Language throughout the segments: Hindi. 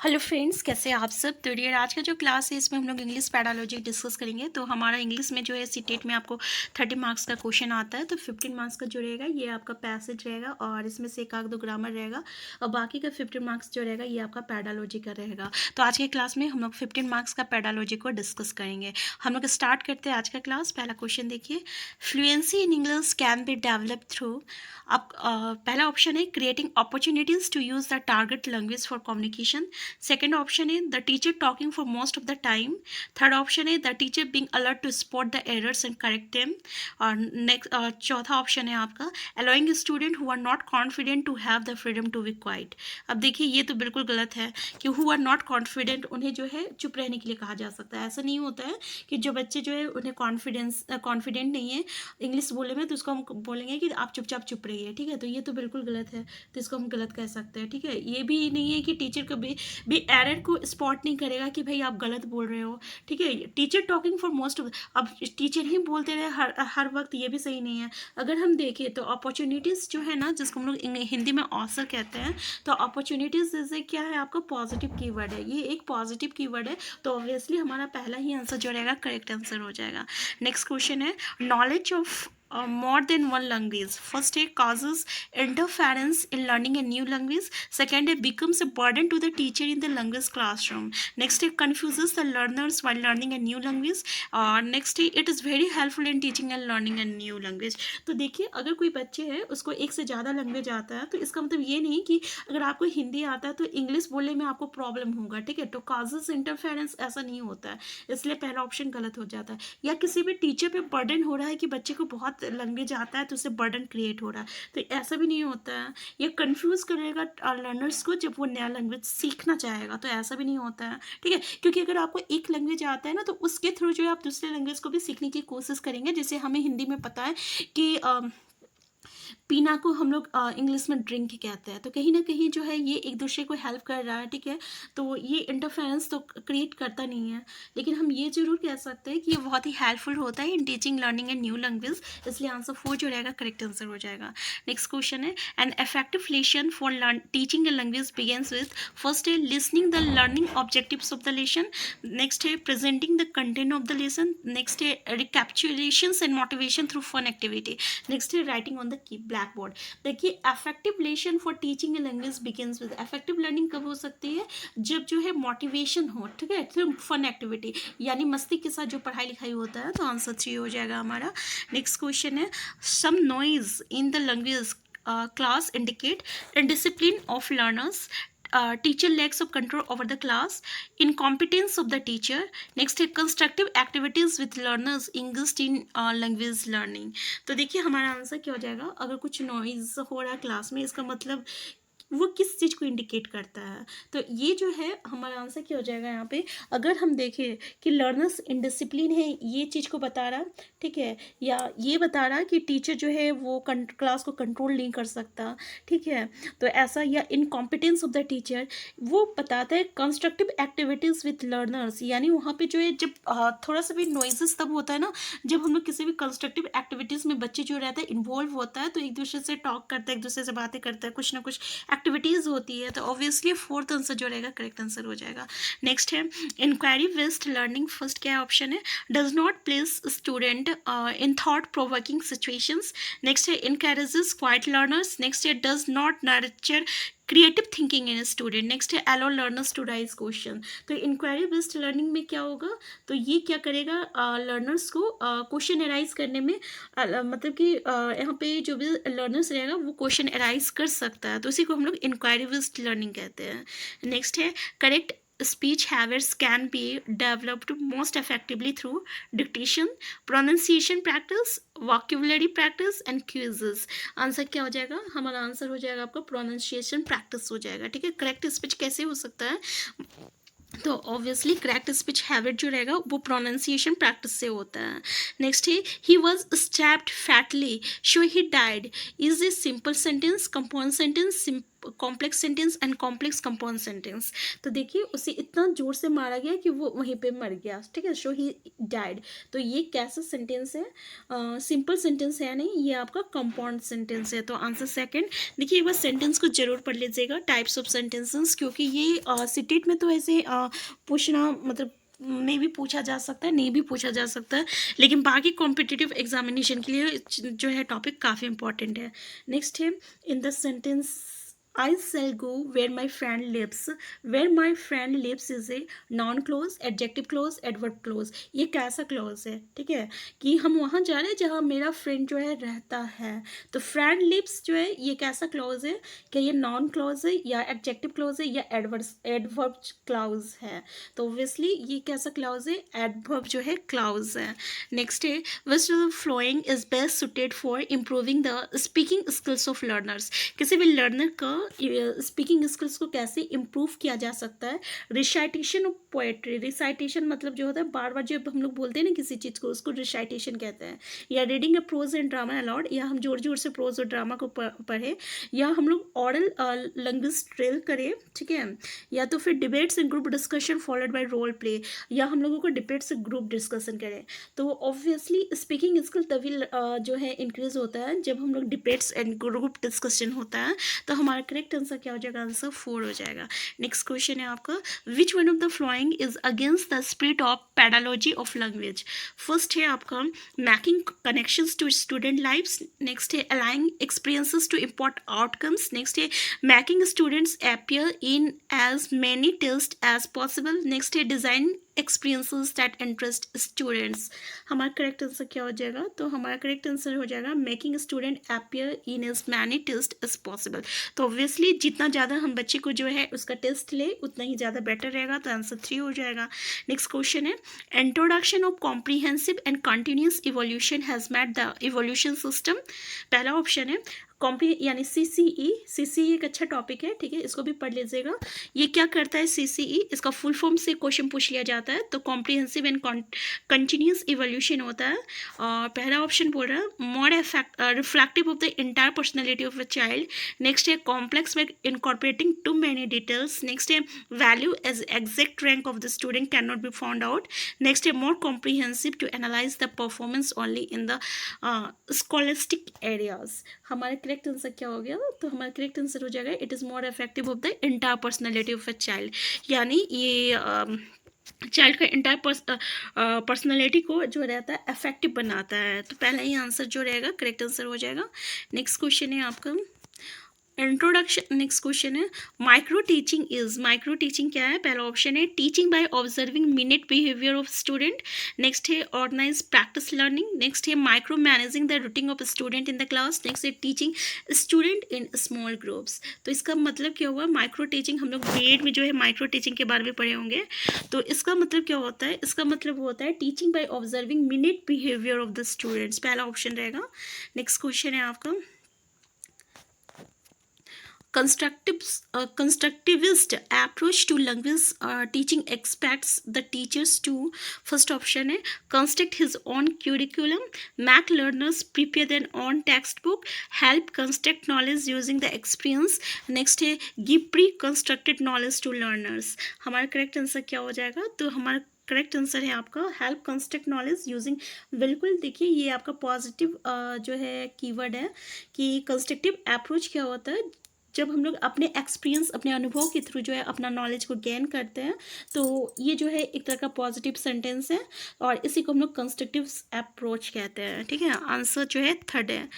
हेलो फ्रेंड्स, कैसे हैं आप सब। तो डियर, आज का जो क्लास है इसमें हम लोग इंग्लिश पैडालॉजी डिस्कस करेंगे। तो हमारा इंग्लिश में जो है सीटेट में आपको 30 मार्क्स का क्वेश्चन आता है। तो 15 मार्क्स का जो रहेगा ये आपका पैसेज रहेगा और इसमें से एक आध दो ग्रामर रहेगा और बाकी का 15 मार्क्स जो रहेगा ये आपका पैडालॉजी का रहेगा। तो आज के क्लास में हम लोग 15 मार्क्स का पैडालॉजी को डिस्कस करेंगे। हम लोग स्टार्ट करते हैं आज का क्लास। पहला क्वेश्चन देखिए, fluency in English can be develop through. अब पहला ऑप्शन है creating opportunities to use the target language for communication. Second option is the teacher talking for most of the time. Third option is the teacher being alert to spot the errors and correct them. और next चौथा ऑप्शन है आपका allowing student who are not confident to have the freedom to be quiet. अब देखिए ये तो बिल्कुल गलत है कि who are not confident उन्हें जो है चुप रहने के लिए कहा जा सकता है। ऐसा नहीं होता है कि जो बच्चे जो है उन्हें कॉन्फिडेंट नहीं है इंग्लिश बोलने में तो उसको हम बोलेंगे कि आप चुपचाप चुप रहिए, ठीक है। तो ये तो बिल्कुल गलत है, तो इसको हम गलत कह सकते हैं, ठीक है। ये भी नहीं है कि टीचर कभी भी एरर को स्पॉट नहीं करेगा कि भाई आप गलत बोल रहे हो, ठीक है। Teacher talking for most of, अब टीचर ही बोलते रहे हर वक्त, ये भी सही नहीं है। अगर हम देखें तो अपॉर्चुनिटीज़ जो है ना, जिसको हम लोग हिंदी में अवसर कहते हैं, तो अपॉर्चुनिटीज़ जैसे क्या है आपका पॉजिटिव कीवर्ड है, ये एक पॉजिटिव कीवर्ड है। तो ऑब्वियसली हमारा पहला ही आंसर जो रहेगा करेक्ट आंसर हो जाएगा। नेक्स्ट क्वेश्चन है knowledge of more than one language. First, it causes interference in learning a new language. Second, it becomes a burden to the teacher in the language classroom. Next, it confuses the learners while learning a new language. Next, it is very helpful in teaching and learning a new language. तो देखिए, अगर कोई बच्चे है उसको एक से ज़्यादा लैंग्वेज आता है तो इसका मतलब ये नहीं कि अगर आपको हिंदी आता है तो इंग्लिश बोलने में आपको प्रॉब्लम होगा, ठीक है। तो causes interference ऐसा नहीं होता है, इसलिए पहला ऑप्शन गलत हो जाता है। या किसी भी टीचर पे बर्डन हो रहा है कि बच्चे को बहुत लैंग्वेज आता है तो उससे बर्डन क्रिएट हो रहा है, तो ऐसा भी नहीं होता है। ये कंफ्यूज करेगा लर्नर्स को जब वो नया लैंग्वेज सीखना चाहेगा, तो ऐसा भी नहीं होता है, ठीक है। क्योंकि अगर आपको एक लैंग्वेज आता है ना तो उसके थ्रू जो है आप दूसरे लैंग्वेज को भी सीखने की कोशिश करेंगे। जैसे हमें हिंदी में पता है कि पीना को हम लोग इंग्लिश में ड्रिंक कहते हैं, तो कहीं ना कहीं जो है ये एक दूसरे को हेल्प कर रहा है, ठीक है। तो ये इंटरफेरेंस तो क्रिएट करता नहीं है, लेकिन हम ये जरूर कह सकते हैं कि ये बहुत ही हेल्पफुल होता है in teaching learning a new language, इसलिए आंसर 4 जो रहेगा करेक्ट आंसर हो जाएगा। नेक्स्ट क्वेश्चन है an effective lesson for teaching a language begins with first है listening the learning objectives of the lesson. Next है presenting the content of the lesson. Next है recapitulations and motivation through fun activity. Next है राइटिंग ऑन द की ब्लैक बोर्ड। देखिए effective lesson for teaching a language begins with, effective learning कब हो सकती है जब जो है मोटिवेशन हो, ठीक है, फिर फन एक्टिविटी यानी मस्ती के साथ जो पढ़ाई लिखाई होता है, तो आंसर 3 हो जाएगा हमारा। नेक्स्ट क्वेश्चन है some noise in the language class indicate indiscipline of learners. Teacher lacks of control over the class, incompetence of the teacher. Next है constructive activities with learners engaged in language learning. तो देखिए हमारा आंसर क्या हो जाएगा, अगर कुछ नॉइज हो रहा है क्लास में इसका मतलब वो किस चीज़ को इंडिकेट करता है, तो ये जो है हमारा आंसर क्या हो जाएगा यहाँ पे। अगर हम देखें कि लर्नर्स इनडिसिप्लिन है, ये चीज़ को बता रहा, ठीक है, या ये बता रहा कि टीचर जो है वो क्लास को कंट्रोल नहीं कर सकता, ठीक है, तो ऐसा, या इनकॉम्पिटेंस ऑफ द टीचर वो बताता है। कंस्ट्रक्टिव एक्टिविटीज़ विथ लर्नर्स यानी वहाँ पे जो है जब थोड़ा सा भी नॉइजेस तब होता है ना जब हम लोग किसी भी कंस्ट्रक्टिव एक्टिविटीज़ में बच्चे जो रहता है इन्वॉल्व होता है, तो एक दूसरे से टॉक करता है, एक दूसरे से बातें करता है, कुछ ना कुछ एक्टिविटीज़ होती है, तो ऑब्वियसली 4th आंसर जो रहेगा करेक्ट आंसर हो जाएगा। नेक्स्ट है इंक्वायरी बेस्ड लर्निंग। फर्स्ट क्या ऑप्शन है does not place student in thought provoking situations. Next है इनकरेजेस क्वाइट लर्नर्स। नेक्स्ट है does not nurture creative thinking in student. Next है अलो लर्नर्स टू राइज क्वेश्चन। तो इंक्वायरी बेस्ड लर्निंग में क्या होगा, तो ये क्या करेगा लर्नर्स को क्वेश्चन एराइज करने में मतलब कि यहाँ पे जो भी लर्नर्स रहेगा वो क्वेश्चन एराइज कर सकता है, तो इसी को हम लोग इंक्वायरी बेस्ड लर्निंग कहते हैं। नेक्स्ट है correct speech habits can be developed most effectively through dictation, pronunciation practice, vocabulary practice and quizzes. Answer क्या हो जाएगा, हमारा आंसर हो जाएगा आपका प्रोनाउंसिएशन प्रैक्टिस हो जाएगा, ठीक है। करेक्ट स्पीच कैसे हो सकता है, तो ऑब्वियसली करेक्ट स्पीच हैबिट जो रहेगा वो प्रोनाउंसिएशन प्रैक्टिस से होता है। नेक्स्ट है he was stabbed fatally so he died. Is a simple sentence, compound sentence, complex sentence and complex compound sentence. तो देखिए उसे इतना जोर से मारा गया कि वो वहीं पे मर गया, ठीक है, सो ही डाइड। तो ये कैसा सेंटेंस है? सिंपल सेंटेंस है नहीं, ये आपका कंपाउंड सेंटेंस है। तो आंसर सेकंड। देखिए एक बार सेंटेंस को जरूर पढ़ लीजिएगा, टाइप्स ऑफ सेंटेंसेस, क्योंकि ये सिटेट में तो ऐसे पूछना मतलब नहीं भी पूछा जा सकता है, नहीं भी पूछा जा सकता है, लेकिन बाकी कॉम्पिटिटिव एग्जामिनेशन के लिए जो है टॉपिक काफ़ी इंपॉर्टेंट है। नेक्स्ट है in the sentence I shall go where my friend lives. Where my friend lives is a noun clause, adjective clause, adverb clause. ये कैसा clause है? ठीक है, कि हम वहाँ जा रहे हैं जहाँ मेरा फ्रेंड जो है रहता है। तो friend lives जो है ये कैसा clause है? क्या ये noun clause है या adjective clause है या adverb clause है? तो obviously ये कैसा clause है? Adverb जो है clause है। Next है which of the following is best suited for improving the speaking skills of learners. किसी भी लर्नर का स्पीकिंग स्किल्स को कैसे इम्प्रूव किया जा सकता है? Recitation of poetry. रिसाइटेशन मतलब जो होता है बार बार जब हम लोग बोलते हैं ना किसी चीज़ को, उसको रिसाइटेशन कहते हैं। या reading a prose and drama aloud, या हम जोर जोर से प्रोज और ड्रामा को पढ़े, या हम लोग ऑरल लैंग्वेज ड्रिल करें, ठीक है, या तो फिर debates and group discussion followed by role play, या हम लोगों को डिबेट्स से ग्रुप डिस्कशन करें। तो ऑब्वियसली स्पीकिंग स्किल तभी जो है इंक्रीज होता है जब हम लोग डिबेट्स एंड ग्रुप डिस्कशन होता है। तो हमारा करेक्ट आंसर क्या हो जाएगा? आंसर 4 हो जाएगा। नेक्स्ट क्वेश्चन है आपका which one of the following is against the spirit of pedagogy of language. First है आपका making connections to student lives. Next है aligning experiences to import outcomes. Next है making students appear in as many test as possible. Next है design experiences that interest students. हमारा करेक्ट आंसर क्या हो जाएगा? तो हमारा करेक्ट आंसर हो जाएगा making student appear in as many test as possible. तो ऑब्वियसली जितना ज़्यादा हम बच्चे को जो है उसका टेस्ट ले उतना ही ज़्यादा बेटर रहेगा। तो आंसर 3 हो जाएगा। नेक्स्ट क्वेश्चन है introduction of comprehensive and continuous evolution has made the evolution system. पहला ऑप्शन है यानी CCE एक अच्छा टॉपिक है, ठीक है, इसको भी पढ़ लीजिएगा। ये क्या करता है CCE? इसका फुल फॉर्म से क्वेश्चन पूछ लिया जाता है। तो कॉम्प्रिहेंसिव एंड कंटिन्यूस इवोल्यूशन होता है। और पहला ऑप्शन बोल रहा है more reflective of the entire personality of a child. Next है complex by incorporating too many details. Next है value as exact rank of the student can not be found out. Next है more comprehensive to analyse the performance only in the scholastic areas. हमारा करेक्ट आंसर क्या हो गया? तो हमारा करेक्ट आंसर हो जाएगा it is more effective of the entire personality of a child. यानी ये चाइल्ड का इंटायर पर्सनैलिटी को जो रहता है इफेक्टिव बनाता है। तो पहला ही आंसर जो रहेगा करेक्ट आंसर हो जाएगा। नेक्स्ट क्वेश्चन है आपका इंट्रोडक्शन। नेक्स्ट क्वेश्चन है माइक्रो टीचिंग क्या है? पहला ऑप्शन है teaching by observing minute behaviour of student. Next है ऑर्गेनाइज प्रैक्टिस लर्निंग। नेक्स्ट है micro managing the routine of student in the class. Next है teaching student in small groups. तो इसका मतलब क्या हुआ? माइक्रो टीचिंग हम लोग ग्रेड में जो है माइक्रो टीचिंग के बारे में पढ़े होंगे। तो इसका मतलब क्या होता है? इसका मतलब होता है teaching by observing minute behaviour of the students. पहला ऑप्शन रहेगा। नेक्स्ट क्वेश्चन है आपका constructivist approach to language teaching expects the teachers to first option है construct his own curriculum, make learners prepare their own textbook, help construct knowledge using the experience. next है give pre-constructed knowledge to learners. हमारा करेक्ट आंसर क्या हो जाएगा? तो हमारा करेक्ट आंसर है आपका हेल्प कंस्ट्रक्ट नॉलेज यूजिंग। बिल्कुल देखिए ये आपका पॉजिटिव जो है कीवर्ड है कि कंस्ट्रक्टिव अप्रोच क्या होता है? जब हम लोग अपने एक्सपीरियंस अपने अनुभव के थ्रू जो है अपना नॉलेज को गेन करते हैं, तो ये जो है एक तरह का पॉजिटिव सेंटेंस है और इसी को हम लोग कंस्ट्रक्टिव अप्रोच कहते हैं, ठीक है। आंसर जो है थर्ड है।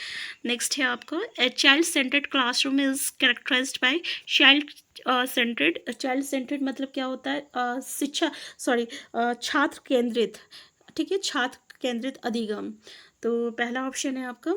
नेक्स्ट है आपको a child centred classroom is characterised by child centred मतलब क्या होता है? छात्र केंद्रित, ठीक है, छात्र केंद्रित अधिगम। तो पहला ऑप्शन है आपका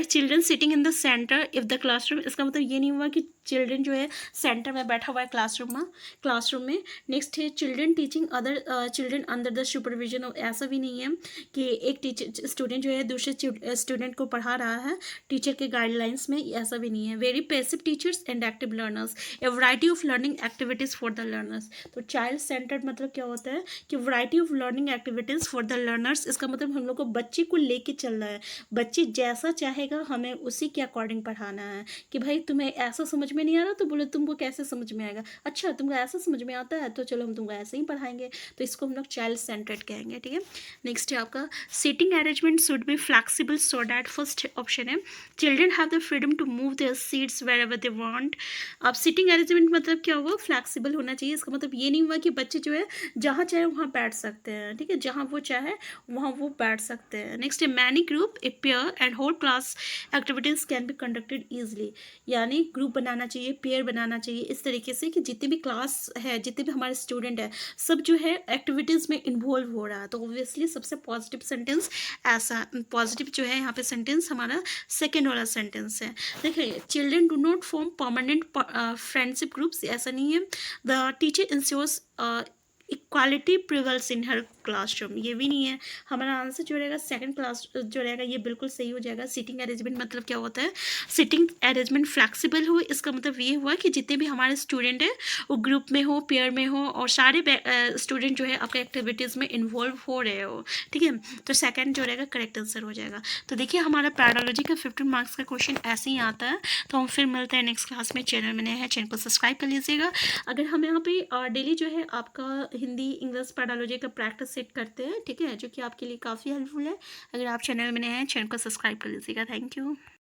children sitting in the centre if the classroom. इसका मतलब ये नहीं हुआ कि चिल्ड्रन जो है सेंटर में बैठा हुआ है क्लासरूम में। नेक्स्ट है children teaching other children under the supervision. ऐसा भी नहीं है कि एक टीचर स्टूडेंट जो है दूसरे स्टूडेंट को पढ़ा रहा है टीचर के गाइडलाइंस में, ऐसा भी नहीं है। Very passive teachers and active learners, A variety of learning activities for the learners. तो चाइल्ड सेंटर्ड मतलब क्या होता है कि variety of learning activities for the learners. इसका मतलब हम लोग को बच्चे को लेके चलना है, बच्चे जैसा चाहेगा हमें उसी के अकॉर्डिंग पढ़ाना है। कि भाई तुम्हें ऐसा समझ में नहीं आ रहा तो बोलो तुमको कैसे समझ में आएगा, अच्छा तुमको ऐसा समझ में आता है तो चलो हम तुमको ऐसे ही पढ़ाएंगे। तो इसको हम लोग चाइल्ड सेंटर्ड कहेंगे, ठीक है। नेक्स्ट है आपका seating arrangement should be flexible so that, first option है children have the freedom to move their seats wherever they want. अब सीटिंग अरेंजमेंट मतलब क्या हुआ, फ्लैक्सिबल होना चाहिए। इसका मतलब ये नहीं हुआ कि बच्चे जो है जहाँ चाहे वहाँ बैठ सकते हैं, ठीक है, जहाँ वो चाहे वहाँ वो बैठ सकते हैं। नेक्स्ट है many group a pair and whole class activities can be conducted easily. यानी ग्रुप बनाना चाहिए, पेयर बनाना चाहिए, इस तरीके से कि जितने भी क्लास है, जितने भी हमारे स्टूडेंट है, सब जो है एक्टिविटीज़ में इन्वॉल्व हो रहा है। तो ऑब्वियसली सबसे पॉजिटिव सेंटेंस ऐसा, पॉजिटिव जो है यहाँ पे सेंटेंस हमारा सेकेंड वाला सेंटेंस है। देखिए children do not form permanent friendship groups, ऐसा नहीं है। The teacher ensures equality prevails in her classroom, ये भी नहीं है। हमारा आंसर जो रहेगा सेकंड क्लास जो रहेगा ये बिल्कुल सही हो जाएगा। सीटिंग अरेंजमेंट मतलब क्या होता है, सीटिंग अरेंजमेंट फ्लैक्सिबल हो, इसका मतलब ये हुआ कि जितने भी हमारे स्टूडेंट हैं वो ग्रुप में हो, पेयर में हो, और सारे स्टूडेंट जो है आपके एक्टिविटीज़ में इन्वॉल्व हो रहे हो, ठीक है। तो सेकेंड जो रहेगा करेक्ट आंसर हो जाएगा। तो देखिए हमारा पैराडोलॉजी का 15 मार्क्स का क्वेश्चन ऐसे ही आता है। तो हम फिर मिलते हैं नेक्स्ट क्लास में। चैनल में नए हैं, चैनल को सब्सक्राइब कर लीजिएगा। अगर हम यहाँ पे डेली जो है आपका हिंदी इंग्लिश पैराडोलॉजी का प्रैक्टिस सेट करते हैं, ठीक है, जो कि आपके लिए काफ़ी हेल्पफुल है। अगर आप चैनल में नए हैं, चैनल को सब्सक्राइब कर लीजिएगा। Thank you.